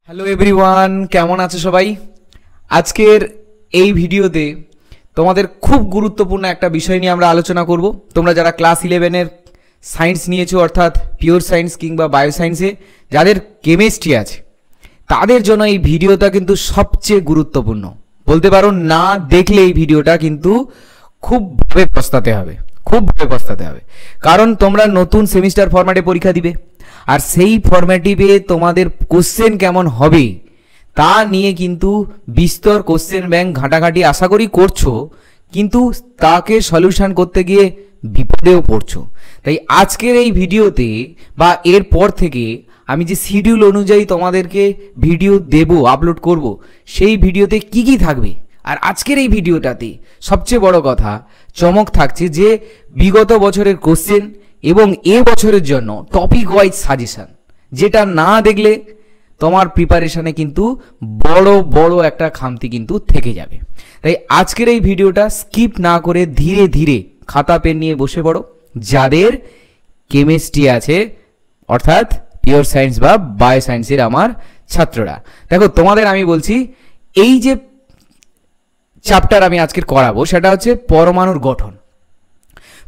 Hello everyone, কেমন আছো সবাই? আজকের এই ভিডিওতে তোমাদের খুব গুরুত্বপূর্ণ একটা বিষয় নিয়ে আমরা আলোচনা করব। তোমরা যারা ক্লাস 11-এর সায়েন্স নিয়েছো, অর্থাৎ পিওর সায়েন্স কিংবা বায়োসায়েন্সে যাদের কেমিস্ট্রি আছে, তাদের জন্য এই ভিডিওটা কিন্তু সবচেয়ে গুরুত্বপূর্ণ। বলতে পারো, না দেখলে এই ভিডিওটা কিন্তু খুব ভাবে পস্তাতে হবে, কারণ তোমরা নতুন সেমিস্টার ফরম্যাটে পরীক্ষা দিবে, আর সেই ফরম্যাটিভে তোমাদের কোশ্চেন কেমন হবে তা নিয়ে কিন্তু বিস্তর কোশ্চেন ব্যাংক ঘাটাঘাটি আশা করি করছো, কিন্তু তাকে সলিউশন করতে গিয়ে বিপদেও পড়ছো। তাই আজকের এই ভিডিওতে বা এরপর থেকে আমি যে শিডিউল অনুযায়ী তোমাদেরকে ভিডিও দেব, আপলোড করব, সেই ভিডিওতে কি কি থাকবে, আর আজকের এই ভিডিওটাতে সবচেয়ে বড় কথা চমক থাকছে যে বিগত বছরের কোশ্চেন এবং এ বছরের জন্য টপিক ওয়াইজ সাজেশন, যেটা না দেখলে তোমার প্রিপারেশনে কিন্তু বড় একটা খামতি কিন্তু থেকে যাবে। তাই আজকের এই ভিডিওটা স্কিপ না করে ধীরে ধীরে খাতা পেন নিয়ে বসে পড়ো, যাদের কেমিস্ট্রি আছে, অর্থাৎ পিওর সায়েন্স বা বায়োসায়েন্সের আমার ছাত্ররা। দেখো, তোমাদের আমি বলছি, এই যে চ্যাপ্টার আমি আজকের করাবো সেটা হচ্ছে পরমাণুর গঠন।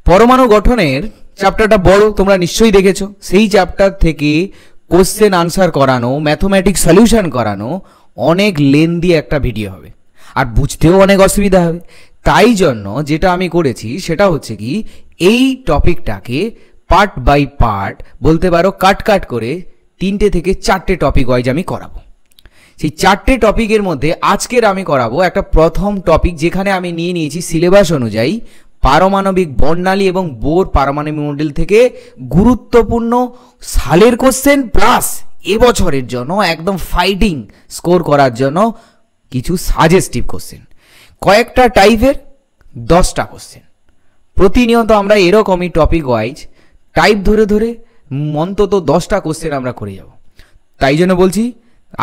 পরমাণু গঠনের চ্যাপ্টারটা বড়, তোমরা নিশ্চয়ই দেখেছো। সেই চ্যাপ্টার থেকে কোশ্চেন আনসার করানো, ম্যাথমেটিক্স সলিউশন করানো অনেক লেন্দি একটা ভিডিও হবে, আর বুঝতেও অনেক অসুবিধা হবে। তাই জন্য যেটা আমি করেছি সেটা হচ্ছে কি, এই টপিকটাকে পার্ট বাই পার্ট, বলতে পারো কাট করে 3টে থেকে 4টে টপিক ওয়াইজ আমি করাবো। সেই 4টে টপিকের মধ্যে আজকের আমি করাবো একটা প্রথম টপিক, যেখানে আমি নিয়ে নিয়েছি সিলেবাস অনুযায়ী পারমাণবিক বর্ণালী এবং বোর পারমাণবিক মডেল থেকে গুরুত্বপূর্ণ সালের কোশ্চেন, প্লাস এবছরের জন্য একদম ফাইটিং স্কোর করার জন্য কিছু সাজেস্টিভ কোশ্চেন, কয়েকটা টাইপের 10টা কোশ্চেন। প্রতিনিয়ত আমরা এরকমই টপিক ওয়াইজ টাইপ ধরে অন্তত 10টা কোশ্চেন আমরা করে যাব। তাই জন্য বলছি,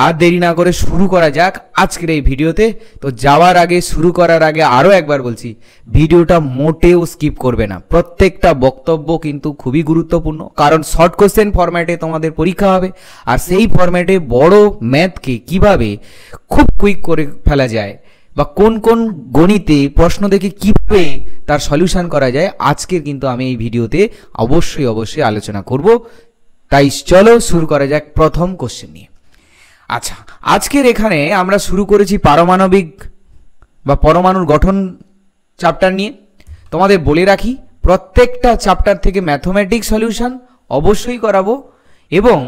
আর দেরি না করে শুরু করা যাক আজকের এই ভিডিওতে। তো যাওয়ার আগে, শুরু করার আগে আরও একবার বলছি, ভিডিওটা মোটেও স্কিপ করবে না। প্রত্যেকটা বক্তব্য কিন্তু খুবই গুরুত্বপূর্ণ, কারণ শর্ট কোশ্চেন ফরম্যাটে তোমাদের পরীক্ষা হবে, আর সেই ফরম্যাটে বড় ম্যাথকে কিভাবে খুব কুইক করে ফেলা যায়, বা কোন কোন গণিতে প্রশ্ন দেখে কিভাবে তার সলিউশন করা যায়, আজকের কিন্তু আমি এই ভিডিওতে অবশ্যই আলোচনা করব। তাই চলো শুরু করা যাক প্রথম কোশ্চেন নিয়ে। আচ্ছা, আজকের এখানে আমরা শুরু করেছি পারমাণবিক বা পরমাণুর গঠন চ্যাপ্টার নিয়ে। তোমাদের বলে রাখি, প্রত্যেকটা চ্যাপ্টার থেকে ম্যাথমেটিক্স সলিউশন অবশ্যই করাবো, এবং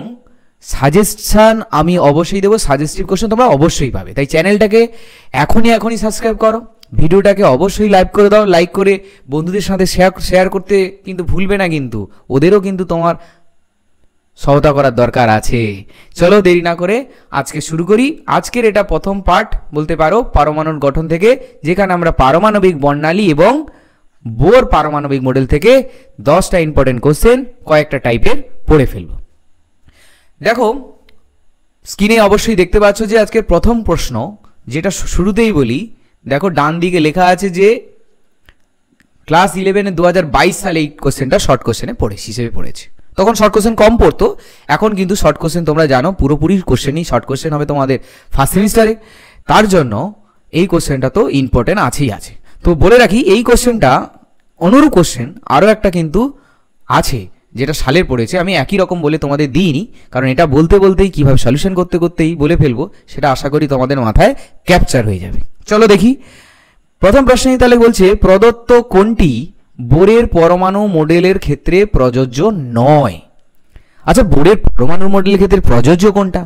সাজেশন আমি অবশ্যই দেবো। সাজেস্টিভ কোশ্চেন তোমরা অবশ্যই পাবে। তাই চ্যানেলটাকে এখনই সাবস্ক্রাইব করো, ভিডিওটাকে অবশ্যই লাইক করে দাও, লাইক করে বন্ধুদের সাথে শেয়ার করতে কিন্তু ভুলবে না, কিন্তু ওদেরও কিন্তু তোমার সহায়তা করার দরকার আছে। চলো দেরি না করে আজকে শুরু করি। আজকের এটা প্রথম পার্ট বলতে পারো পারমাণুর গঠন থেকে, যেখানে আমরা পারমাণবিক বর্ণালী এবং বোর পারমাণবিক মডেল থেকে 10টা ইম্পর্টেন্ট কোশ্চেন কয়েকটা টাইপের পড়ে ফেলব। দেখো, স্ক্রিনে অবশ্যই দেখতে পাচ্ছ যে আজকের প্রথম প্রশ্ন, যেটা শুরুতেই বলি, দেখো ডান দিকে লেখা আছে যে ক্লাস 11-এ 2022 সালে এই কোশ্চেনটা শর্ট কোশ্চেনে হিসেবে পড়েছে। তখন শর্ট কোশ্চেন কম পড়তো, এখন কিন্তু শর্ট কোশ্চেন তোমরা জানো পুরোপুরি কোশ্চেনই শর্ট কোশ্চেন হবে তোমাদের ফার্স্ট সেমিস্টারে। তার জন্য এই কোশ্চেনটা তো ইম্পর্টেন্ট আছে। তো বলে রাখি, এই কোশ্চেনটা অনুরূপ কোশ্চেন আরও একটা কিন্তু আছে, যেটা সালের পড়েছে। আমি একই রকম বলে তোমাদের দিইনি, কারণ এটা বলতেই কীভাবে সলিউশন করতেই বলে ফেলবো, সেটা আশা করি তোমাদের মাথায় ক্যাপচার হয়ে যাবে। চলো দেখি প্রথম প্রশ্নে। তাহলে বলছে, প্রদত্ত কোনটি বোরের পরমাণু মডেলের ক্ষেত্রে প্রযোজ্য নয়? আচ্ছা, বোরের পরমাণু মডেলের ক্ষেত্রে প্রযোজ্য কোনটা?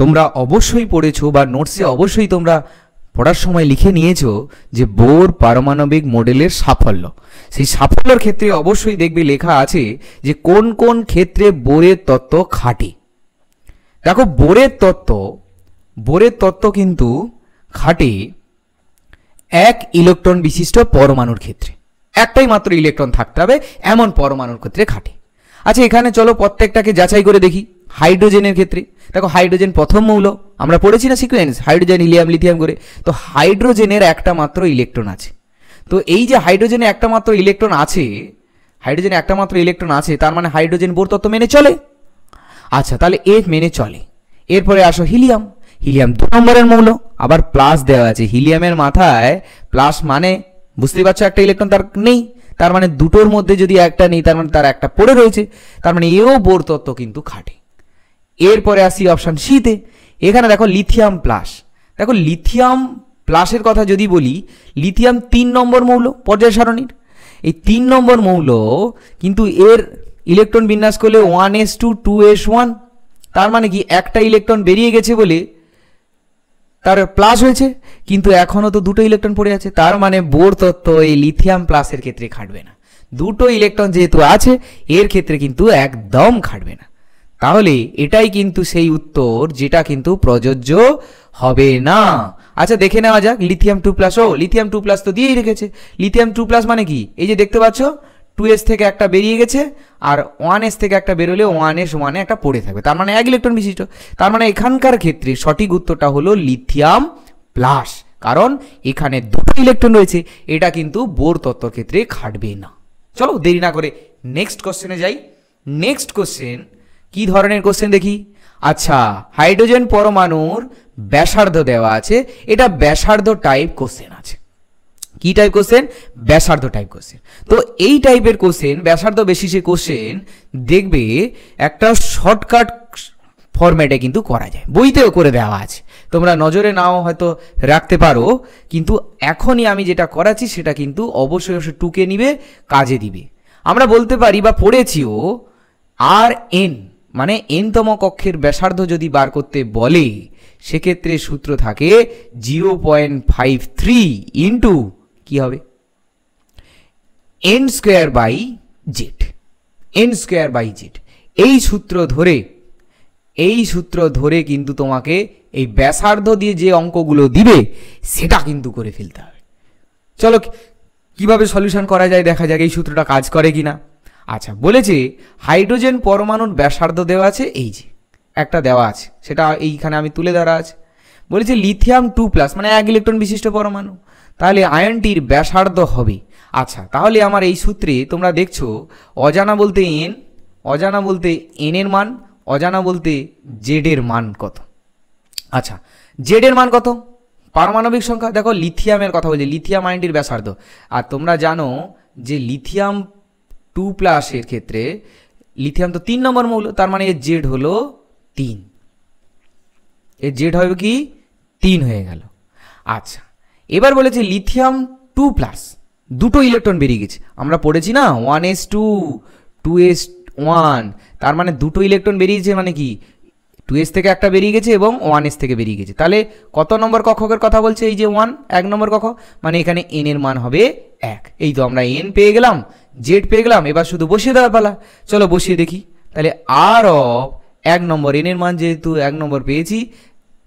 তোমরা অবশ্যই পড়েছো, বা নোটসে অবশ্যই তোমরা পড়ার সময় লিখে নিয়েছো যে বোর পারমাণবিক মডেলের সাফল্য। সেই সাফল্যের ক্ষেত্রে অবশ্যই দেখবে লেখা আছে যে কোন কোন ক্ষেত্রে বোরের তত্ত্ব খাটে। দেখো, বোরের তত্ত্ব কিন্তু খাটে এক ইলেকট্রন বিশিষ্ট পরমাণুর ক্ষেত্রে। একটাই মাত্র ইলেকট্রন থাকতে হবে এমন পরমাণুর ক্ষেত্রে খাটে। আচ্ছা, এখানে চলো প্রত্যেকটাকে যাচাই করে দেখি। হাইড্রোজেনের ক্ষেত্রে দেখো, হাইড্রোজেন প্রথম মৌল, আমরা পড়েছি না সিকোয়েন্স, হাইড্রোজেন, হিলিয়াম, লিথিয়াম করে। তো হাইড্রোজেনের একটা মাত্র ইলেকট্রন আছে। তো এই যে হাইড্রোজেনে একটা মাত্র ইলেকট্রন আছে, তার মানে হাইড্রোজেন বোর তত্ত্ব মেনে চলে। আচ্ছা, তাহলে এ মেনে চলে। এরপরে আসো হিলিয়াম। হিলিয়াম 2 নম্বরের মৌল, আবার প্লাস দেওয়া আছে। হিলিয়ামের মাথায় প্লাস মানে বুঝতেই পারছো একটা ইলেকট্রন তার নেই, তার মানে দুটোর মধ্যে যদি একটা নেই তার মানে তার একটা পড়ে রয়েছে, তার মানে এও বোর তত্ত্ব কিন্তু খাটে। এরপরে আসি অপশন সিতে। এখানে দেখো লিথিয়াম প্লাস। দেখো লিথিয়াম প্লাসের কথা যদি বলি, লিথিয়াম 3 নম্বর মৌল পর্যায় সারণীর। এই 3 নম্বর মৌল কিন্তু এর ইলেকট্রন বিন্যাস করলে 1s2 2s1, তার মানে কি একটা ইলেকট্রন বেরিয়ে গেছে বলে তার প্লাস হয়েছে, কিন্তু এখনো তো দুটো ইলেকট্রন পড়ে আছে, তার মানে বোর তত্ত্ব এই লিথিয়াম প্লাসের ক্ষেত্রে খাটবে না। দুটো ইলেকট্রন যেহেতু আছে এর ক্ষেত্রে কিন্তু একদম খাটবে না। তাহলে এটাই কিন্তু সেই উত্তর যেটা কিন্তু প্রযোজ্য হবে না। আচ্ছা দেখে নেওয়া যাক লিথিয়াম 2+। ও লিথিয়াম 2+ তো দিয়েই রেখেছে। লিথিয়াম 2+ মানে কি, এই যে দেখতে পাচ্ছ 2s থেকে একটা বেরিয়ে গেছে আর 1s থেকে একটা বেরোলে 1s1-এ একটা পড়ে থাকবে, তার মানে 1 ইলেকট্রন বিশিষ্ট। তার মানে এখানকার ক্ষেত্রে সঠিক উত্তরটা হলো লিথিয়াম প্লাস, কারণ এখানে দুটো ইলেকট্রন রয়েছে, এটা কিন্তু বোর তত্ত্বর ক্ষেত্রে খাটবে না। চলো দেরি না করে নেক্সট কোশ্চেনে যাই। নেক্সট কোশ্চেন কি ধরনের কোশ্চেন দেখি। আচ্ছা হাইড্রোজেন পরমাণুর ব্যাসার্ধ দেওয়া আছে, এটা ব্যাসার্ধ টাইপ কোশ্চেন আছে। কি টাইপ কোশ্চেন? ব্যাসার্ধ টাইপ কোশ্চেন। তো এই টাইপের কোশ্চেন, ব্যাসার্ধ বেসিসে কোশ্চেন দেখবে একটা শর্টকাট ফরম্যাটে কিন্তু করা যায়, বইতেও করে দেওয়া আছে, তোমরা নজরে নাও হয়তো রাখতে পারো, কিন্তু এখনই আমি যেটা করাচ্ছি সেটা কিন্তু অবশ্যই অবশ্যই টুকে নিবে, কাজে দিবে। আমরা বলতে পারি বা পড়েছিও আর এন মানে এনতম কক্ষের ব্যাসার্ধ যদি বার করতে বলে সেক্ষেত্রে সূত্র থাকে 0.53 ইন্টু কি হবে n²/z। n²/z এই সূত্র ধরে কিন্তু তোমাকে এই ব্যাসার্ধ দিয়ে যে অঙ্কগুলো দিবে সেটা কিন্তু করে ফেলতে হবে। চলো কিভাবে সলিউশন করা যায় দেখা যাক এই সূত্রটা কাজ করে কিনা। আচ্ছা বলেছে হাইড্রোজেন পরমাণুর ব্যাসার্ধ দেওয়া আছে, এই যে একটা দেওয়া আছে সেটা এইখানে আমি তুলে ধরা আছে। বলেছে লিথিয়াম 2+ মানে 1 ইলেকট্রন বিশিষ্ট পরমাণু, তাহলে আয়নটির ব্যাসার্ধ হবে। আচ্ছা তাহলে আমার এই সূত্রে তোমরা দেখছো অজানা বলতে n, অজানা বলতে n এর মান, অজানা বলতে z এর মান কত। আচ্ছা z এর মান কত? পারমাণবিক সংখ্যা। দেখো লিথিয়ামের কথা বলছি, লিথিয়াম আয়নটির ব্যাসার্ধ। আর তোমরা জানো যে লিথিয়াম 2+ এর ক্ষেত্রে লিথিয়াম তো 3 নম্বর মৌল, তার মানে এর জেড হলো 3, এর জেড হবে কি 3 হয়ে গেল। আচ্ছা এবার বলেছে লিথিয়াম 2+, দুটো ইলেকট্রন বেরিয়ে গেছে, আমরা পড়েছি না 1s2 2s1, তার মানে দুটো ইলেকট্রন বেরিয়েছে মানে কি 2s থেকে একটা বেরিয়ে গেছে এবং 1s থেকে বেরিয়ে গেছে। তাহলে কত নম্বর কক্ষকের কথা বলছে? এই যে 1 নম্বর কক্ষ, মানে এখানে n এর মান হবে 1। এই তো আমরা n পেয়ে গেলাম, z পেয়ে গেলাম, এবার শুধু বসিয়ে দেওয়ার পালা। চলো বসিয়ে দেখি। তাহলে r অফ 1 নম্বর, n এর মান যেহেতু 1 নম্বর পেয়েছি,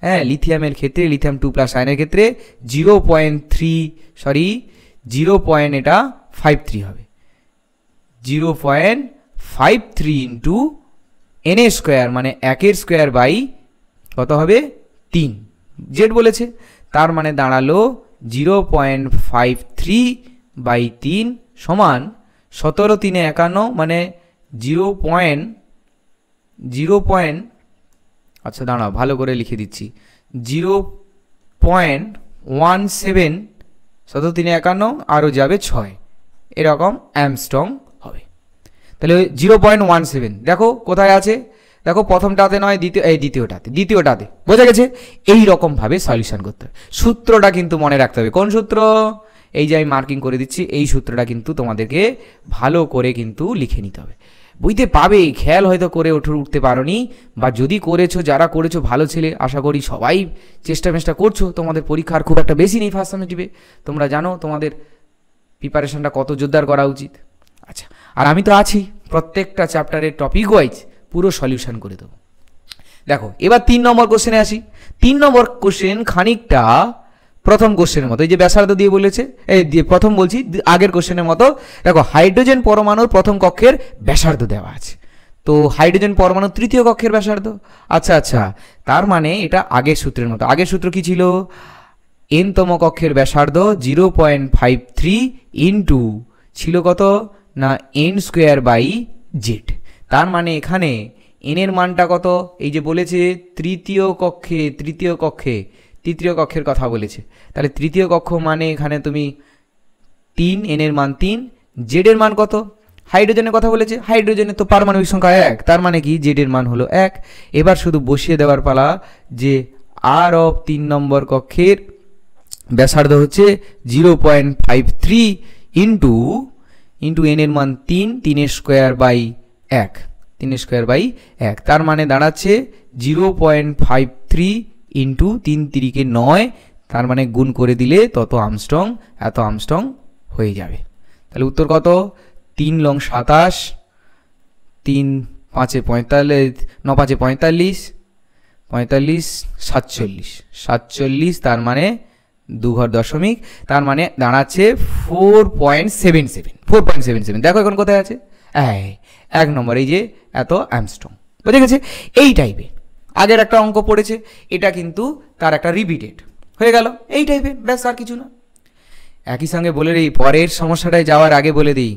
হ্যাঁ লিথিয়ামের ক্ষেত্রে লিথিয়াম 2+ আয়নের ক্ষেত্রে 0.53 হবে, 0.53 ইন্টু n² মানে 1² কত হবে 3, জেড বলেছে, তার মানে দাঁড়ালো 0.53/3 সমান 17 3 51 মানে 0. আচ্ছা দাঁড়াও ভালো করে লিখে দিচ্ছি, 0.17, 17 3 51 আরও যাবে 6, এরকম অ্যামস্ট্রং হবে। তাহলে 0.17 দেখো কোথায় আছে, দেখো প্রথমটাতে নয় দ্বিতীয়টাতে বোঝা গেছে। এই রকম ভাবে সলিউশন করতে হবে। সূত্রটা কিন্তু মনে রাখতে হবে। কোন সূত্র? এই যে আমি মার্কিং করে দিচ্ছি, এই সূত্রটা কিন্তু তোমাদেরকে ভালো করে কিন্তু লিখে নিতে হবে। বইতে পাবে, খেয়াল হয়তো করে উঠতে পারোনি, বা যদি করেছো, যারা করেছো ভালো ছেলে, আশা করি সবাই চেষ্টা করছো। তোমাদের পরীক্ষার খুব একটা বেশি নেই ফার্স্ট সেমেস্টারে, তোমরা জানো তোমাদের প্রিপারেশনটা কত জোরদার করা উচিত। আচ্ছা আর আমি তো আছি, প্রত্যেকটা চ্যাপ্টারের টপিক ওয়াইজ পুরো সলিউশন করে দেবো। দেখো এবার 3 নম্বর কোশ্চেনে আসি। 3 নম্বর কোশ্চেন খানিকটা প্রথম কোশ্চেনের মতো, এই যে ব্যাসার্ধ দিয়ে বলেছে, এই দিয়ে প্রথম বলছি আগের কোশ্চেনের মতো। দেখো হাইড্রোজেন পরমাণুর প্রথম কক্ষের ব্যাসার্ধ দেওয়া আছে, তো হাইড্রোজেন পরমাণুর তৃতীয় কক্ষের ব্যাসার্ধ। আচ্ছা তার মানে এটা আগের সূত্রের মতো। আগের সূত্র কি ছিল? n-তম কক্ষের ব্যাসার্ধ 0.53 ইন্টু ছিল কত না n²/z, তার মানে এখানে এন এর মানটা কত, এই যে বলেছে তৃতীয় কক্ষের কথা বলেছে, তাহলে তৃতীয় কক্ষ মানে এখানে তুমি 3, এন এর মান 3, জেড এর মান কত, হাইড্রোজেনের কথা বলেছে, হাইড্রোজেনের তো পারমাণবিক সংখ্যা 1, তার মানে কি জেড এর মান হলো 1। এবার শুধু বসিয়ে দেওয়ার পালা যে আর অফ 3 নম্বর কক্ষের ব্যাসার্ধ হচ্ছে 0.53 ইন্টু এন এর মান 3, 3 স্কোয়ার বাই 1, 3 স্কোয়ার বাই 1, তার মানে দাঁড়াচ্ছে 0.53 ইন্টু 3 3 9, তার মানে গুণ করে দিলে তত আর্মস্ট্রং, এত আর্মস্ট্রং হয়ে যাবে। তাহলে উত্তর কত, 3 লং 27, 3 5 45, 9 5 45, 45 47, তার মানে 2 ঘর দশমিক, তার মানে দাঁড়াচ্ছে 4.77। দেখো এখন কোথায় আছে, 1 নম্বর, এই যে এত আর্মস্ট্রং, বুঝে গেছে। এই টাইপের আগের একটা অঙ্ক পড়েছে, এটা কিন্তু তার একটা রিপিটেড হয়ে গেল, এই টাইপের, ব্যাস আর কিছু না। একই সঙ্গে বলে দিই, পরের সমস্যাটায় যাওয়ার আগে বলে দিই,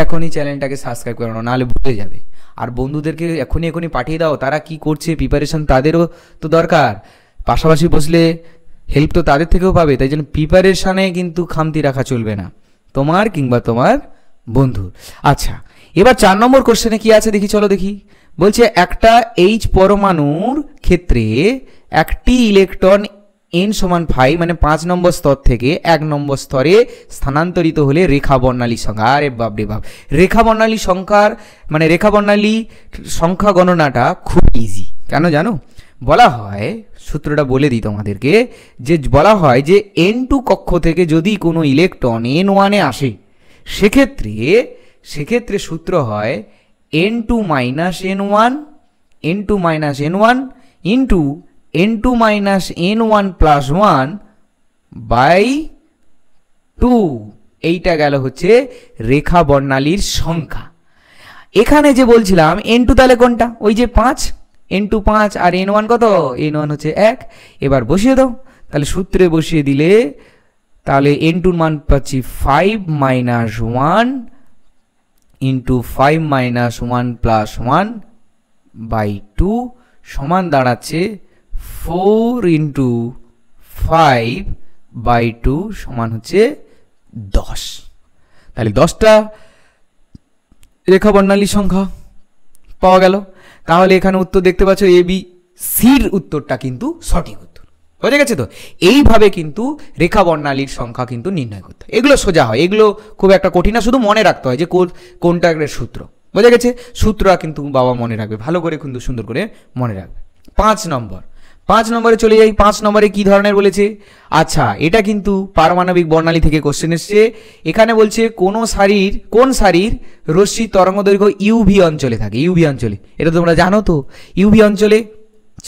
এখনই চ্যানেলটাকে সাবস্ক্রাইব করে নাও, নাহলে ভুলে যাবে। আর বন্ধুদেরকে এখনই পাঠিয়ে দাও, তারা কি করছে প্রিপারেশন, তাদেরও তো দরকার, পাশাপাশি বসলে হেল্প তো তাদের থেকেও পাবে, তাই জন্য প্রিপারেশনে কিন্তু খামতি রাখা চলবে না, তোমার কিংবা তোমার বন্ধুর। আচ্ছা, এবার 4 নম্বর কোশ্চেনে কি আছে দেখি, চলো দেখি। বলছে একটা এইচ পরমাণুর ক্ষেত্রে একটি ইলেকট্রন n সমান 5 মানে 5 নম্বর স্তর থেকে 1 নম্বর স্তরে স্থানান্তরিত হলে রেখা বর্ণালী সংখ্যা, আরে বাপ রে বাপ, রেখা বর্ণালী সংখ্যা গণনাটা খুব ইজি। কেন জানো, বলা হয়, সূত্রটা বলে দিই তোমাদেরকে, যে বলা হয় যে n2 কক্ষ থেকে যদি কোনো ইলেকট্রন n1 এ আসে, সেক্ষেত্রে সূত্র হয় n2 minus n1 into n2 minus n1 plus 1 by 2, এইটা গেল হচ্ছে রেখা বর্ণালীর সংখ্যা। এখানে যে বলছিলাম n2 তাহলে কোনটা, ওই যে 5, n2 5 আর n1 কত, n1 হচ্ছে 1। এবার বসিয়ে দাও, তাহলে সূত্রে বসিয়ে দিলে তাহলে n2 এর মান পাচ্ছি 5 minus 1 into 5 minus 1 plus 1 by 2 সমান দাঁড়াচ্ছে 4 ইন্টু 5 by 2 সমান হচ্ছে 10। তাহলে 10টা রেখা বর্ণালী সংখ্যা পাওয়া গেল। তাহলে এখানে উত্তর দেখতে পাচ্ছ, এ বি সির উত্তরটা কিন্তু সঠিক উত্তর, বুঝে গেছে তো। এইভাবে কিন্তু রেখা বর্ণালীর সংখ্যা কিন্তু নির্ণয় করতে হয়, এগুলো সোজা হয়, এগুলো খুব একটা কঠিন না, শুধু মনে রাখতে হয় যে কোনটা সূত্র, বুঝে গেছে। সূত্রটা কিন্তু বাবা মনে রাখবে, ভালো করে কিন্তু সুন্দর করে মনে রাখবে। 5 নম্বরে চলে যাই। 5 নম্বরে কি ধরনের বলেছে, আচ্ছা এটা কিন্তু পারমাণবিক বর্ণালী থেকে কোশ্চেন এসছে। এখানে বলছে কোন সারির রশ্মি তরঙ্গদৈর্ঘ্য ইউভি অঞ্চলে থাকে, ইউভি অঞ্চলে, এটা তোমরা জানো তো। ইউভি অঞ্চলে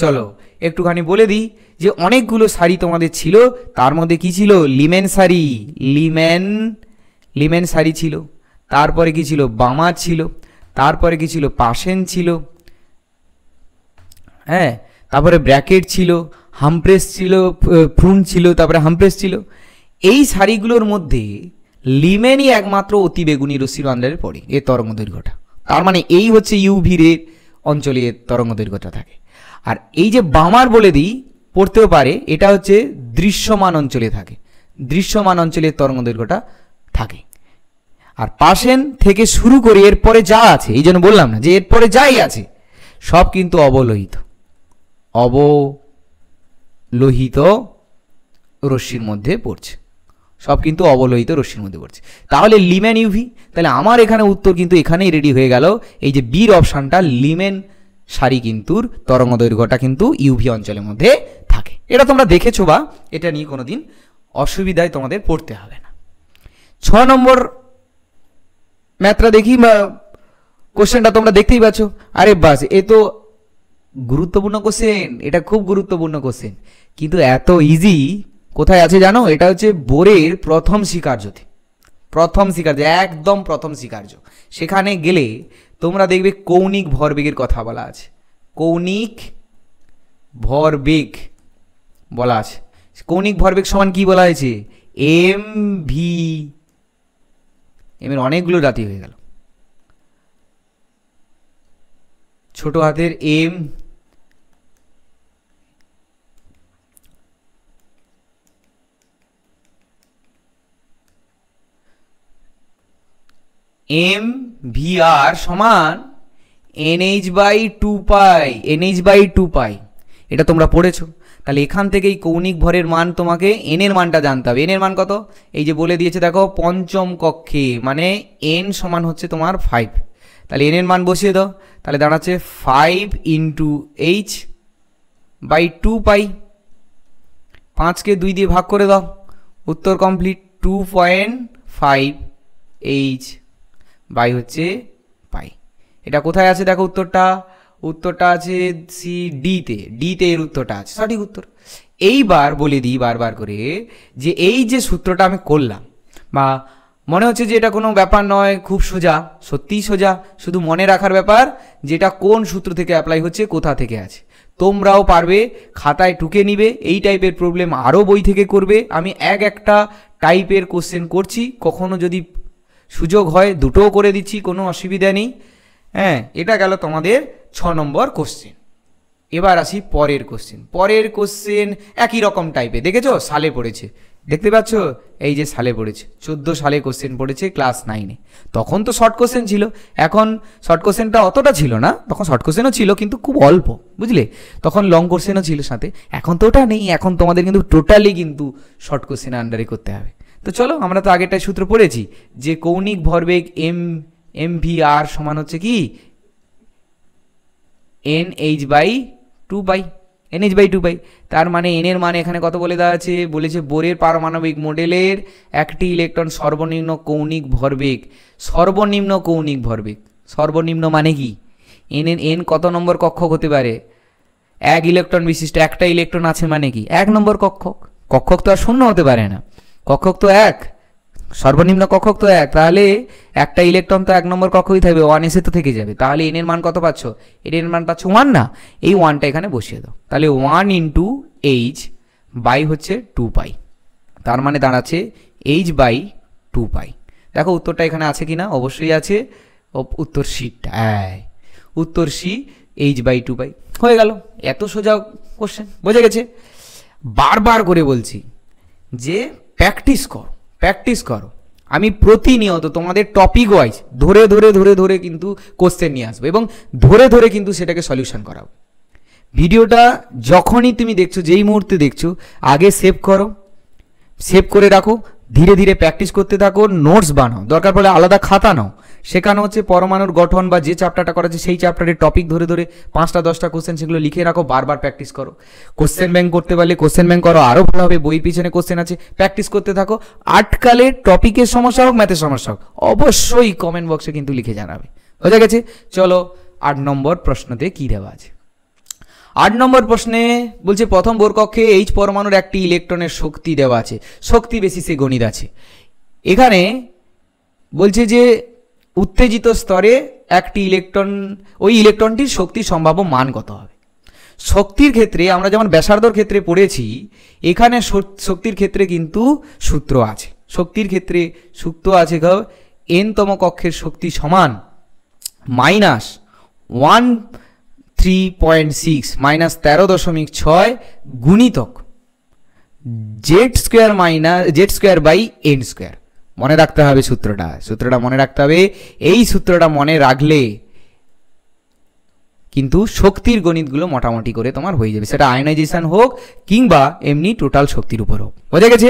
চলো একটুখানি বলে দিই যে অনেকগুলো সারি তোমাদের ছিল, তার মধ্যে কি ছিল, লিমেন সারি ছিল, তারপরে কি ছিল, বামা ছিল, তারপরে কি ছিল, পাশেন ছিল, হ্যাঁ, তারপরে ব্র্যাকেট ছিল, হামপ্রেস ছিল, ফ্রুন ছিল, তারপরে হামপ্রেস ছিল। এই সারিগুলোর মধ্যে লিমেনই একমাত্র অতিবেগুনি রশ্মির আন্ডারে পড়ে এর তরঙ্গ দৈর্ঘ্যটা, তার মানে এই হচ্ছে ইউভি রে অঞ্চলে এর তরঙ্গ দৈর্ঘ্যটা থাকে। আর এই যে বামার বলে দিই, পড়তেও পারে, এটা হচ্ছে দৃশ্যমান অঞ্চলে থাকে, দৃশ্যমান অঞ্চলের তরঙ্গ দৈর্ঘ্যটা থাকে। আর পাশেন থেকে শুরু করে এরপরে যা আছে, এই জন্য বললাম না যে এরপরে যাই আছে সব কিন্তু অবলোহিত রশ্মির মধ্যে পড়ছে, সব কিন্তু অবলোহিত রশ্মির মধ্যে পড়ছে। তাহলে লিমেন ইউভি, তাহলে আমার এখানে উত্তর কিন্তু এখানেই রেডি হয়ে গেল, এই যে বির অপশানটা, লিমেন সারি কিন্তু তরঙ্গ দৈর্ঘ্যটা কিন্তু ইউভি অঞ্চলের মধ্যে থাকে। এটা তোমরা দেখেছো বা এটা নিয়ে কোনোদিন অসুবিধায় তোমাদের পড়তে হবে না। 6 নম্বর ম্যাথটা দেখি, কোশ্চেনটা তোমরা দেখতেই পাচ্ছ, আরে বাস, এ তো গুরুত্বপূর্ণ কোশ্চেন, এটা খুব গুরুত্বপূর্ণ কোশ্চেন, কিন্তু এত ইজি কোথায় আছে জানো, এটা হচ্ছে বোরের প্রথম স্বীকার্য, একদম প্রথম স্বীকার্য। সেখানে গেলে তোমরা দেখবে কৌণিক ভরবেগের কথা বলা আছে, কৌণিক ভরবেগ বলা আছে। কৌণিক ভরবেগ সমান কি বলা হয়েছে, এম ভি, এর অনেকগুলো রাতি হয়ে গেল, ছোট হাতের এম এম ভি আর সমান NH by two pi, NH by two pi, এটা তোমরা পড়েছো। তাহলে এখান থেকে এই কৌণিক ভরের মান তোমাকে এন এর মানটা জানতে হবে। এন এর মান কত, এই যে বলে দিয়েছে দেখো পঞ্চম কক্ষে, মানে এন সমান হচ্ছে তোমার 5। তাহলে এন এর মান বসিয়ে দাও, তাহলে দাঁড়াচ্ছে 5 ইন্টু এইচ বাই 2 পাই। 5কে 2 দিয়ে ভাগ করে দাও, উত্তর কমপ্লিট। 2.5 এইচ বাই হচ্ছে পাই। এটা কোথায় আছে দেখো উত্তরটা, উত্তরটা আছে সি ডিতে, ডিতে এর উত্তরটা আছে, সঠিক উত্তর। এইবার বলে দিই বারবার করে যে এই যে সূত্রটা আমি করলাম, বা মনে হচ্ছে যে এটা কোনো ব্যাপার নয়, খুব সোজা, সত্যিই সোজা, শুধু মনে রাখার ব্যাপার যেটা কোন সূত্র থেকে অ্যাপ্লাই হচ্ছে, কোথা থেকে আছে। তোমরাও পারবে, খাতায় টুকে নিবে, এই টাইপের প্রবলেম আরও বই থেকে করবে। আমি একটা টাইপের কোশ্চেন করছি, কখনো যদি সুযোগ হয় দুটোও করে দিচ্ছি, কোনো অসুবিধা নেই। হ্যাঁ, এটা গেল তোমাদের 6 নম্বর কোশ্চেন। এবার আসি পরের কোশ্চেন। পরের কোশ্চেন একই রকম টাইপে, দেখেছো সালে পড়েছে, দেখতে পাচ্ছ এই যে সালে পড়েছে, 14 সালে কোশ্চেন পড়েছে ক্লাস 9-এ। তখন তো শর্ট কোশ্চেন ছিল, এখন শর্ট কোশ্চেনটা অতটা ছিল না, তখন শর্ট কোশ্চেনও ছিল কিন্তু খুব অল্প, বুঝলে, তখন লং কোশ্চেনও ছিল সাথে। এখন তো ওটা নেই, এখন তোমাদের কিন্তু টোটালি কিন্তু শর্ট কোশ্চেন আন্ডারে করতে হবে। তো চলো, আমরা তো আগেরটাই সূত্র পড়েছি যে কৌণিক ভরবেগ এম ভি আর সমান হচ্ছে কি N H by two pi, NH by 2 pi. তার মানে এন এর মানে এখানে কত বলে দেওয়া আছে, বলেছে বোরের পারমাণবিক মডেলের একটি ইলেকট্রন সর্বনিম্ন কৌণিক ভরবেগ, সর্বনিম্ন কৌণিক ভরবেগ, সর্বনিম্ন মানে কি, এন কত নম্বর কক্ষক হতে পারে, 1 ইলেকট্রন বিশিষ্ট একটা ইলেকট্রন আছে মানে কি 1 নম্বর কক্ষক। কক্ষক তো আর শূন্য হতে পারে না, কক্ষক তো 1, সর্বনিম্ন কক্ষক তো 1, তাহলে একটা ইলেকট্রন তো 1 নম্বর কক্ষই থাকবে, 1 এসে তো থেকে যাবে। তাহলে এন এর মান কত পাচ্ছ, এন এর মান পাচ্ছ 1 না, এই 1টা এখানে বসিয়ে দাও। তাহলে 1 ইন্টু এইচ বাই হচ্ছে 2 পাই, তার মানে দাঁড়াচ্ছে এইচ বাই 2 পাই। দেখো উত্তরটা এখানে আছে কিনা, অবশ্যই আছে, উত্তর সিটা, উত্তর সি এইচ বাই 2 পাই। হয়ে গেল, এত সোজা কোশ্চেন, বোঝা গেছে। বারবার করে বলছি যে প্র্যাকটিস করো, প্র্যাকটিস করো। আমি প্রতিনিয়ত তোমাদের টপিক ওয়াইজ ধরে ধরে ধরে ধরে কিন্তু কোশ্চেন নিয়ে আসবো এবং ধরে ধরে কিন্তু সেটাকে সলিউশন করাবো। ভিডিওটা যখনই তুমি দেখছো, যেই মুহূর্তে দেখছো, আগে সেভ করো, সেভ করে রাখো, ধীরে ধীরে প্র্যাকটিস করতে থাকো, নোটস বানাও, দরকার পড়লে আলাদা খাতা নাও, সেখানে হচ্ছে পরমাণুর গঠন বা যে চ্যাপ্টারটা করা আছে সেই চ্যাপ্টারের টপিক ধরে ধরে 5টা 10টা কোশ্চেন সেগুলো লিখে রাখো, বারবার প্র্যাকটিস করো। কোশ্চেন ব্যাংক করতে পারলে কোশ্চেন ব্যাংক করো, আরও ভালো হবে। বইয়ের পিছনে কোশ্চেন আছে, প্র্যাকটিস করতে থাকো। আটকালে টপিকের সমস্যা হোক, ম্যাথের সমস্যা হোক, অবশ্যই কমেন্ট বক্সে কিন্তু লিখে জানাবে। বোঝা গেছে? চলো 8 নম্বর প্রশ্নতে কি দেওয়া আছে। 8 নম্বর প্রশ্নে বলছে প্রথম বোর কক্ষে এইচ পরমাণুর একটি ইলেকট্রনের শক্তি দেওয়া আছে, শক্তি বেসিসে গণিত আছে। এখানে বলছে যে উত্তেজিত স্তরে একটি ইলেকট্রন, ওই ইলেকট্রনটির শক্তির সম্ভাব্য মান কত হবে। শক্তির ক্ষেত্রে আমরা যেমন ব্যাসার্ধর ক্ষেত্রে পড়েছি, এখানে শক্তির ক্ষেত্রে কিন্তু সূত্র আছে। শক্তির ক্ষেত্রে সূত্র আছে n-তম কক্ষের শক্তি সমান -1.3.6 -13.6 গুণিতক z² বাই n²। মনে রাখতে হবে সূত্রটা, সূত্রটা মনে রাখতে হবে। এই সূত্রটা মনে রাখলে কিন্তু শক্তির গণিতগুলো মোটামুটি করে তোমার হয়ে যাবে, সেটা আয়নাইজেশন হোক কিংবা এমনি টোটাল শক্তির উপর হোক। বোঝা গেছে?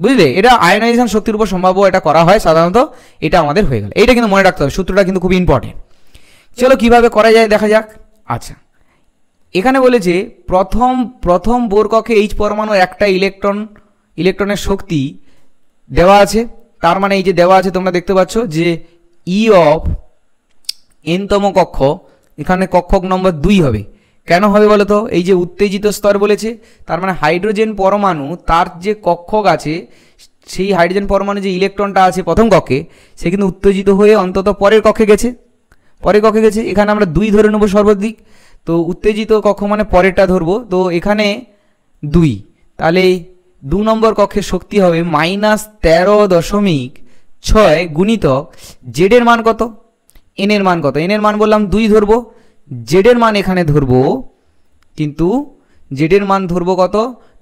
বুঝলে, এটা আয়নাইজেশন শক্তির উপর সম্ভাব্য এটা করা হয় সাধারণত, এটা আমাদের হয়ে গেল। এইটা কিন্তু মনে রাখতে হবে, সূত্রটা কিন্তু খুব ইম্পর্টেন্ট। চলো কিভাবে করা যায় দেখা যাক। আচ্ছা, এখানে বলেছে প্রথম বোর কক্ষে এইচ পরমাণু একটা ইলেকট্রনের শক্তি দেওয়া আছে। তার মানে এই যে দেওয়া আছে তোমরা দেখতে পাচ্ছ যে ই অফ n-তম কক্ষ, এখানে কক্ষক নম্বর 2 হবে। কেন হবে বলো তো? এই যে উত্তেজিত স্তর বলেছে, তার মানে হাইড্রোজেন পরমাণু তার যে কক্ষক আছে, সেই হাইড্রোজেন পরমাণু যে ইলেকট্রনটা আছে প্রথম কক্ষে, সে কিন্তু উত্তেজিত হয়ে অন্তত পরের কক্ষে গেছে, এখানে আমরা 2 ধরে নেবো সর্বাধিক। তো উত্তেজিত কক্ষ মানে পরেরটা ধরবো, তো এখানে 2, তাহলে 2 নম্বর কক্ষের শক্তি হবে -13.6 গুণিতক জেড এর মান কত, এন এর মান কত, এন এর মান বললাম 2 ধরবো, জেডের মান এখানে ধরবো, কিন্তু জেডের মান ধরবো কত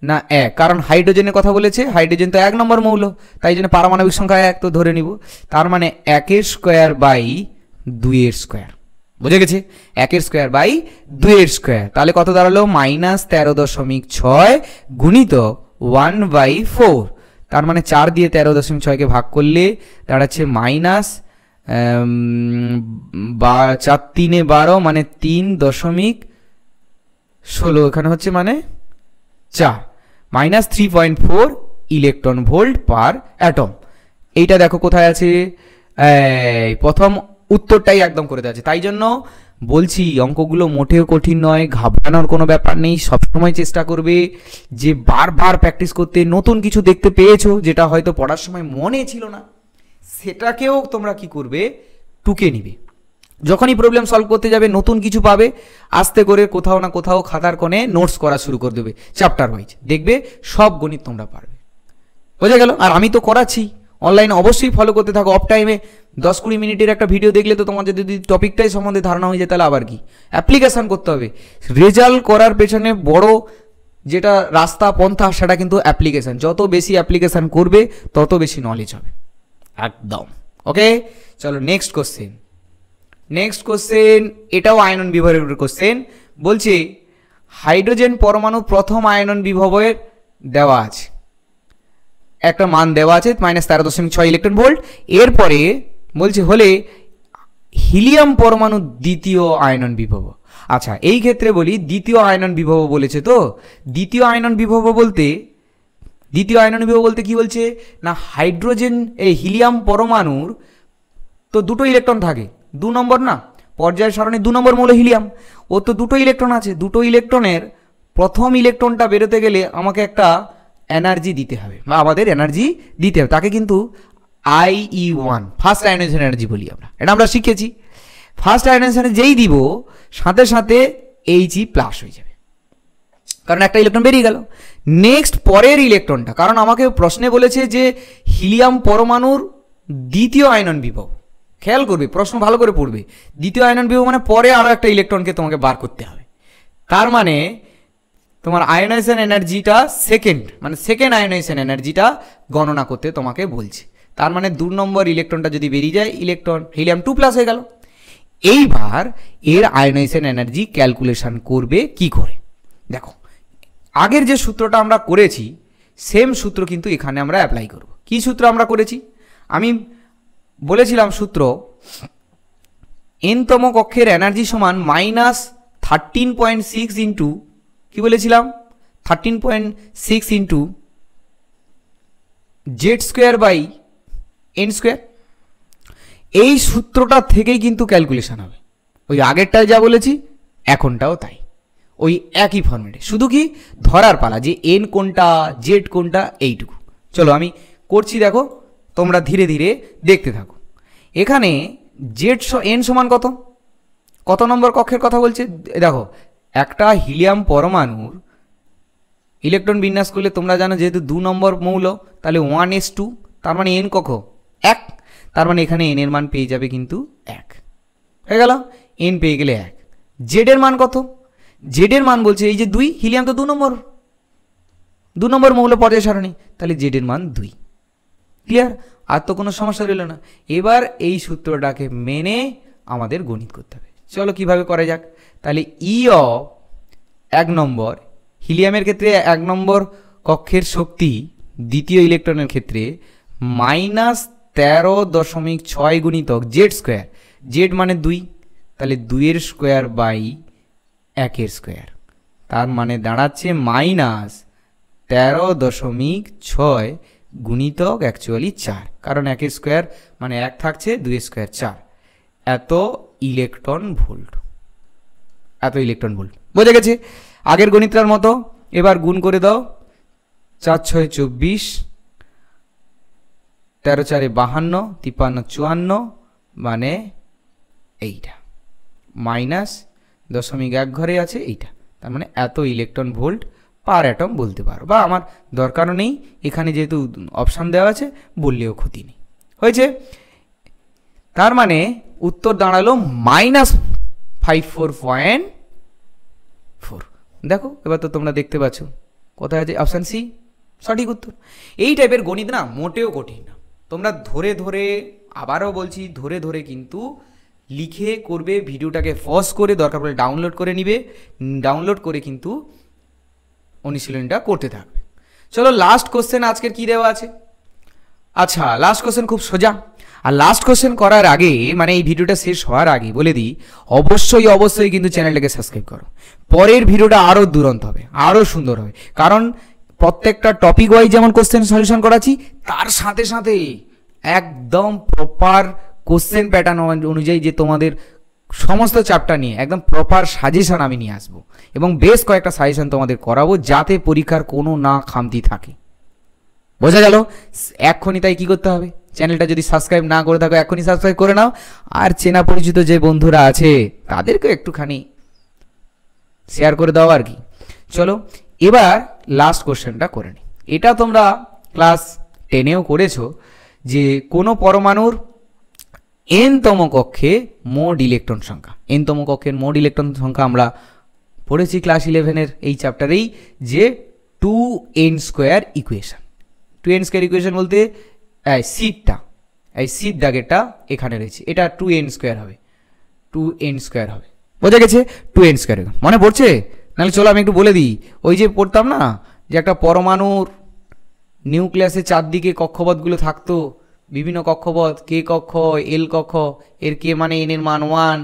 না 1, কারণ হাইড্রোজেনের কথা বলেছে, হাইড্রোজেন তো 1 নম্বর মৌল, তাই জন্য পারমাণবিক সংখ্যা 1 তো ধরে নিব। তার মানে 1 স্কোয়ার বাই 2 স্কোয়ার, বুঝে গেছে? 1 স্কোয়ার বাই 2 স্কোয়ার, তাহলে কত দাঁড়ালো -13.6 গুণিত 1/4। তার মানে 4 দিয়ে 13.6কে ভাগ করলে দাঁড়াচ্ছে -4×3=12, মানে 3.16, এখানে হচ্ছে মানে 4, -3.4 ইলেকট্রন ভোল্ট পার অ্যাটম। এইটা দেখো কোথায় আছে, প্রথম উত্তরটাই একদম করে দেওয়া আছে। তাই জন্য বলছি অঙ্কগুলো মোটেও কঠিন নয়, ঘাবড়ানোর কোনো ব্যাপার নেই। সবসময় চেষ্টা করবে যে বারবার প্র্যাকটিস করতে। নতুন কিছু দেখতে পেয়েছো যেটা হয়তো পড়ার সময় মনে ছিল না, সেটাকেও তোমরা কি করবে, টুকে নিবে। যখনই প্রবলেম সলভ করতে যাবে নতুন কিছু পাবে, আস্তে করে কোথাও না কোথাও খাতার কোণে নোটস করা শুরু করে দেবে চ্যাপ্টার ওয়াইজ, দেখবে সব গণিত তোমরা পারবে। বোঝা গেল? আর আমি তো করাচ্ছি অনলাইনে, অবশ্যই ফলো করতে থাকো। অফ টাইমে 10-20 মিনিটের একটা ভিডিও দেখলে তো তোমাদের যদি টপিকটাই সম্বন্ধে ধারণা হয়ে যায়, তাহলে আবার কি, অ্যাপ্লিকেশান করতে হবে। রেজাল্ট করার পেছনে বড় যেটা রাস্তা পন্থা, সেটা কিন্তু অ্যাপ্লিকেশান। যত বেশি অ্যাপ্লিকেশান করবে তত বেশি নলেজ হবে একদম। ওকে, চলো নেক্সট কোশ্চেন। নেক্সট কোশ্চেন, এটাও আয়নন বিভবের কোশ্চেন। বলছে হাইড্রোজেন পরমাণু প্রথম আয়নন বিভবের দেওয়া আছে, একটা মান দেওয়া আছে -13.6 ইলেকট্রন ভোল্ট। এরপরে বলছে হলে হিলিয়াম পরমাণু দ্বিতীয় আয়নন বিভব। আচ্ছা, এই ক্ষেত্রে বলি দ্বিতীয় আয়নন বিভব বলেছে, তো দ্বিতীয় আয়নন বিভব বলতে কি বলছে না, হাইড্রোজেন এই হিলিয়াম পরমাণুর তো দুটো ইলেকট্রন থাকে, 2 নম্বর না, পর্যায় সারণী 2 নম্বর মৌল হিলিয়াম, ও তো দুটো ইলেকট্রন আছে। দুটো ইলেকট্রনের প্রথম ইলেকট্রনটা বেরোতে গেলে আমাকে একটা এনার্জি দিতে হবে, বা আমাদের এনার্জি দিতে হবে, তাকে কিন্তু IE1 ফার্স্ট আয়নাইজেশন এনার্জি বলি আমরা, এটা আমরা শিখেছি। ফার্স্ট আয়নাইজেশনে যেই দিব সাথে সাথে He প্লাস হয়ে যাবে, কারণ একটা ইলেকট্রন বেরিয়ে গেল। নেক্সট পরের ইলেকট্রনটা, কারণ আমাকে প্রশ্নে বলেছে যে হিলিয়াম পরমাণুর দ্বিতীয় আয়নন বিভব, খেয়াল করবে প্রশ্ন ভালো করে পড়বে। দ্বিতীয় আয়নন বিভব মানে পরে আরো একটা ইলেকট্রনকে তোমাকে বার করতে হবে। তার মানে তোমার আয়নাইজেশন এনার্জিটা সেকেন্ড আয়নাইজেশন এনার্জিটা গণনা করতে তোমাকে বলছে। তার মানে 2 নম্বর ইলেকট্রনটা যদি বেরিয়ে যায়, ইলেকট্রন হিলিয়াম 2+ হয়ে গেল। এইবার এর আয়নাইজেশন এনার্জি ক্যালকুলেশন করবে কি করে, দেখো আগের যে সূত্রটা আমরা করেছি সেম সূত্র কিন্তু এখানে আমরা অ্যাপ্লাই করব। কি সূত্র আমরা করেছি, আমি বলেছিলাম সূত্র, n-তম কক্ষের এনার্জি সমান -13.6 ইন্টু, কি বলেছিলাম, 13.6 ইন্টু Z²/n²। এই সূত্রটা থেকেই কিন্তু ক্যালকুলেশন হবে, ওই আগেরটায় যা বলেছি এখনটাও তাই, ওই একই ফর্মেটে, শুধু কি ধরার পালা যে n কোনটা z কোনটা, এইটুকু। চলো আমি করছি, দেখো তোমরা ধীরে ধীরে দেখতে থাকো। এখানে n সমান কত নম্বর কক্ষের কথা বলছে, দেখো একটা হিলিয়াম পরমাণুর ইলেকট্রন বিন্যাস করলে তোমরা জানো যেহেতু 2 নম্বর মৌল, তাহলে 1s2, তার মানে n কক্ষ 1, তার মানে এখানে n এর মান পেয়ে যাবে কিন্তু 1 হয়ে গেল। n পেয়ে গেলে 1। z এর মান কত, z এর মান বলছে এই যে 2, হিলিয়াম তো 2 নম্বর মৌল পর্যায় সারণী, তাহলে z এর মান 2। ক্লিয়ার? আর তো কোনো সমস্যা রইল না। এবার এই সূত্রটাকে মেনে আমাদের গণিত করতে হবে। চলো কিভাবে করা যাক। তাহলে E1 নম্বর হিলিয়ামের ক্ষেত্রে 1 নম্বর কক্ষের শক্তি দ্বিতীয় ইলেকট্রনের ক্ষেত্রে -13.6 গুণিতক Z², z মানে 2, তাহলে 2 স্কোয়ার বাই 1 স্কোয়ার, তার মানে দাঁড়াচ্ছে -13.6 গুণিতক অ্যাকচুয়ালি 4, কারণ 1 স্কোয়ার মানে 1 থাকছে, 2 স্কোয়ার 4, এত ইলেকট্রন ভোল্ট। বোঝা গেছে? আগের গণিতটার মতো এবার গুণ করে দাও, 4×6 = 24, 13×4 = 52, 53 = 54, মানে এইটা -0.1 ঘরে আছে এইটা, তার মানে এত ইলেকট্রন ভোল্ট পার অ্যাটম বলতে পারো, বা আমার দরকারও নেই, এখানে যেহেতু অপশান দেওয়া আছে বললেও ক্ষতি নেই। হয়েছে? তার মানে উত্তর দাঁড়ালো 54.4। দেখো এবার তো তোমরা দেখতে পাচ্ছ কোথায় আছে, অপশান সি সঠিক উত্তর। এই টাইপের গণিত না মোটেও কঠিন না, তোমরা ধরে ধরে, আবারও বলছি ধরে ধরে কিন্তু লিখে করবে, ভিডিওটাকে পজ করে দরকার পড়লে ডাউনলোড করে নিবে, ডাউনলোড করে কিন্তু অনুশীলনটা করতে থাকবে। চলো লাস্ট কোশ্চেন আজকের কি দেওয়া আছে। আচ্ছা লাস্ট কোশ্চেন খুব সোজা, আর লাস্ট কোশ্চেন করার আগে মানে এই ভিডিওটা শেষ হওয়ার আগে বলে দিই, অবশ্যই অবশ্যই কিন্তু চ্যানেলটাকে সাবস্ক্রাইব করো। পরের ভিডিওটা আরও দুরন্ত হবে, আরও সুন্দর হবে, কারণ প্রত্যেকটা টপিক ওয়াইজ যেমন কোশ্চেন সলিউশন করাচ্ছি, তার সাথে সাথে একদম প্রপার কোশ্চেন প্যাটার্ন অনুযায়ী যে তোমাদের সমস্ত চ্যাপ্টার নিয়ে একদম প্রপার সাজেশন আমি নিয়ে আসবো, এবং বেশ কয়েকটা সাজেশন তোমাদের করাবো যাতে পরীক্ষার কোনো না খামতি থাকে। বোঝা গেল? এক্ষুনি তাই কি করতে হবে, চ্যানেলটা যদি সাবস্ক্রাইব না করে থাকো এক্ষুনি সাবস্ক্রাইব করে নাও, আর চেনা পরিচিত যে বন্ধুরা আছে তাদেরকে একটুখানি শেয়ার করে দাও আর কি। চলো এবার লাস্ট কোশ্চেনটা করে নিই। এটা তোমরা ক্লাস 10এও করেছো, যে কোনো পরমাণুর এনতম কক্ষে মোট ইলেকট্রন সংখ্যা। এনতম কক্ষের মোট ইলেকট্রন সংখ্যা আমরা পড়েছি ক্লাস 11-এর এই চ্যাপ্টারেই, যে 2n² ইকুয়েশন। 2n² ইকুয়েশন বলতে সিটটা, এই সিট দাগেরটা এখানে রয়েছে, এটা 2n² হবে, 2n² হবে। বোঝা গেছে? 2n²। মনে পড়ছে? নাহলে চলো আমি একটু বলে দিই। ওই যে পড়তাম না যে একটা পরমাণুর নিউক্লিয়াসের চারদিকে কক্ষপথগুলো থাকতো, বিভিন্ন কক্ষপথ, কে কক্ষ, এল কক্ষ, এর কে মানে এন এর মান 1,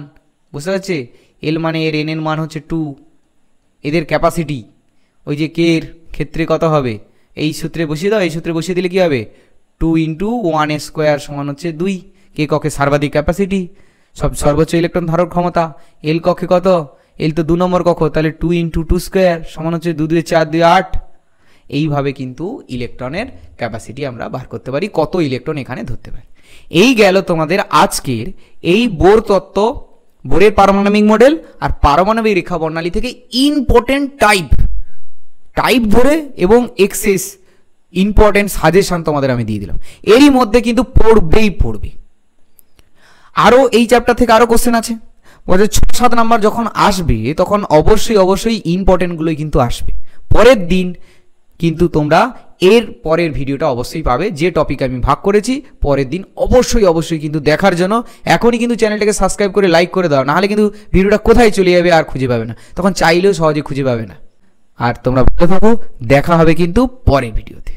বুঝতে পারছে, এল মানে এর এন এর মান হচ্ছে 2, এদের ক্যাপাসিটি ওই যে কে এর ক্ষেত্রে কত হবে, এই সূত্রে বসিয়ে দাও, এই সূত্রে বসিয়ে দিলে কি হবে, 2 × 1² সমান হচ্ছে 2। কে কক্ষে সর্বাধিক ক্যাপাসিটি, সর্বোচ্চ ইলেকট্রন ধারক ক্ষমতা, এল কক্ষে কত, এল তো 2 নম্বর কক্ষ, তাহলে 2 × 2² সমান হচ্ছে 2 × 2 = 4, 2 × 8। এইভাবে কিন্তু ইলেকট্রনের ক্যাপাসিটি আমরা বার করতে পারি, কত ইলেকট্রন এখানে ধরতে পারি। এই গেল তোমাদের আজকের এই বোর তত্ত্ব, বোরের পারমাণবিক মডেল আর পারমাণবিক রেখা বর্ণালী থেকে ইম্পর্টেন্ট টাইপ ধরে এবং এক্সেস ইম্পর্টেন্ট সাজেশন তোমাদের আমি দিয়ে দিলাম। এরই মধ্যে কিন্তু পড়বে। আরও এই চ্যাপ্টার থেকে আরও কোশ্চেন আছে, 6-7 নাম্বার যখন আসবে তখন অবশ্যই ইম্পর্টেন্টগুলোই কিন্তু আসবে। পরের দিন কিন্তু তোমরা এর পরের ভিডিওটা অবশ্যই পাবে, যে টপিক আমি ভাগ করেছি পরের দিন অবশ্যই কিন্তু দেখার জন্য এখনই কিন্তু চ্যানেলটাকে সাবস্ক্রাইব করে লাইক করে দাও, নাহলে কিন্তু ভিডিওটা কোথায় চলে যাবে আর খুঁজে পাবে না, তখন চাইলেও সহজে খুঁজে পাবে না। আর তোমরা ভালো থাকো, দেখা হবে কিন্তু পরের ভিডিওতে।